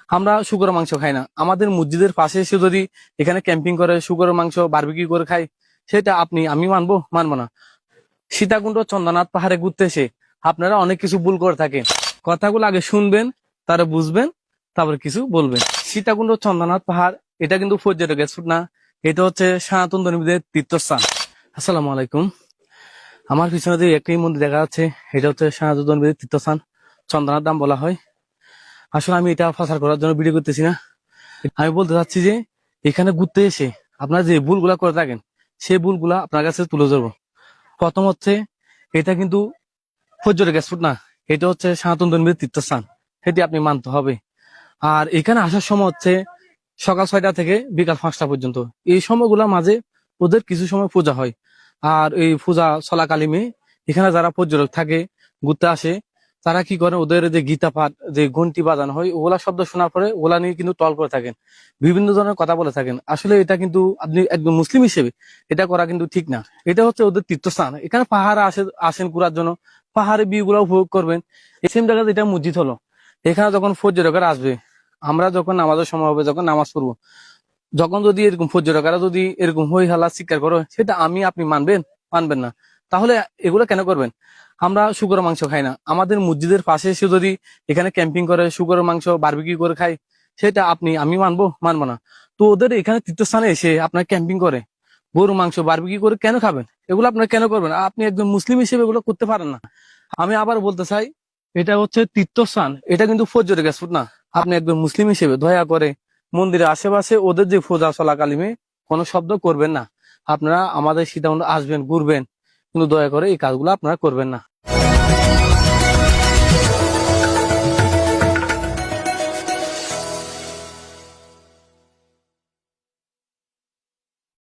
আমরা শুকরের মাংস খাই না, আমাদের মসজিদের পাশে এসে যদি এখানে ক্যাম্পিং করে শুকরের মাংস বারবিকিউ করে খাই, সেটা আমি মানবো না। সীতাকুণ্ড চন্দ্রনাথ পাহাড়ে ঘুরতে এসে আপনারা অনেক কিছু ভুল করে থাকেন। কথাগুলো আগে শুনবেন, তারা বুঝবেন, তারপর কিছু বলবেন। সীতাকুণ্ড চন্দ্রনাথ পাহাড় এটা কিন্তু পর্যটকের স্পট না, এটা হচ্ছে সনাতন ধর্মীদের তীর্থস্থান। আসসালামু আলাইকুম। আমার পিছনে যে একটি মন্দির দেখা যাচ্ছে, এটা হচ্ছে সনাতন ধর্মীদের তীর্থস্থান, চন্দ্রনাথ ধাম বলা হয়। আসলে আমি এটা প্রচার করার জন্য ভিডিও করতেছি না, আমি বলতে চাচ্ছি যে এখানে ঘুরতে এসে আপনারা যে ভুলগুলা করে থাকেন, সেই ভুলগুলা আপনার কাছে তুলে ধরবো। প্রথম হচ্ছে, এটা কিন্তু পর্যটকের স্পট না, এটা হচ্ছে সনাতন ধর্মীয় তীর্থস্থান, সেটি আপনি মানতে হবে। আর এখানে আসার সময় হচ্ছে সকাল 6টা থেকে বিকাল 5টা পর্যন্ত। এই সময়গুলোর মাঝে ওদের কিছু সময় পূজা হয়। আর এই পূজা চলাকালীনে এখানে যারা পর্যটক থাকে, ঘুরতে আসে, তারা কি করে, ওদের যে গীতা পাঠ, যে ঘন্টি বাজানো হয়, ওগুলা শব্দ শোনার পরে ওগুলা নিয়ে কিন্তু টল করে থাকেন, বিভিন্ন ধরনের কথা বলে থাকেন। আসলে এটা কিন্তু আপনি একদম মুসলিম হিসেবে এটা করা কিন্তু ঠিক না। এটা হচ্ছে ওদের তীর্থস্থান, এখানে পাহাড়ে আসেন ঘুরার জন্য, পাহাড়ে ভিউ গুলা উপভোগ করবেন। এই সেম জায়গাতে এটা মসজিদ হলো, এখানে যখন পর্যটকেরা আসবে, আমরা যখন নামাজের সময় হবে, যখন নামাজ পড়বো, যখন যদি এরকম পর্যটকেরা যদি এরকম হই হাল্লা চিৎকার করে, সেটা আপনি মানবেন না। তাহলে এগুলো কেন করবেন? আমরা শুকরের মাংস খাই না, আমাদের মসজিদের পাশে এসে যদি এখানে ক্যাম্পিং করে শুকরের মাংস বারবিকিউ করে খাই, সেটা আমি মানবো না। তো ওদের এখানে তীর্থস্থানে এসে আপনার ক্যাম্পিং করে গরু মাংস বারবিকিউ করে কেন খাবেন? এগুলো আপনার কেন করবেন? আপনি একজন মুসলিম হিসেবে এগুলো করতে পারেন না। আমি আবার বলতে চাই, এটা হচ্ছে তীর্থস্থান, এটা কিন্তু পর্যটকের স্পট না। আপনি একজন মুসলিম হিসেবে দয়া করে মন্দিরের আশেপাশে ওদের যে পূজা চলাকালীনে কোনো শব্দ করবেন না। আপনারা আমাদের সীতাকুণ্ড আসবেন, ঘুরবেন, কিন্তু দয়া করে এই কাজগুলো আপনারা করবেন না।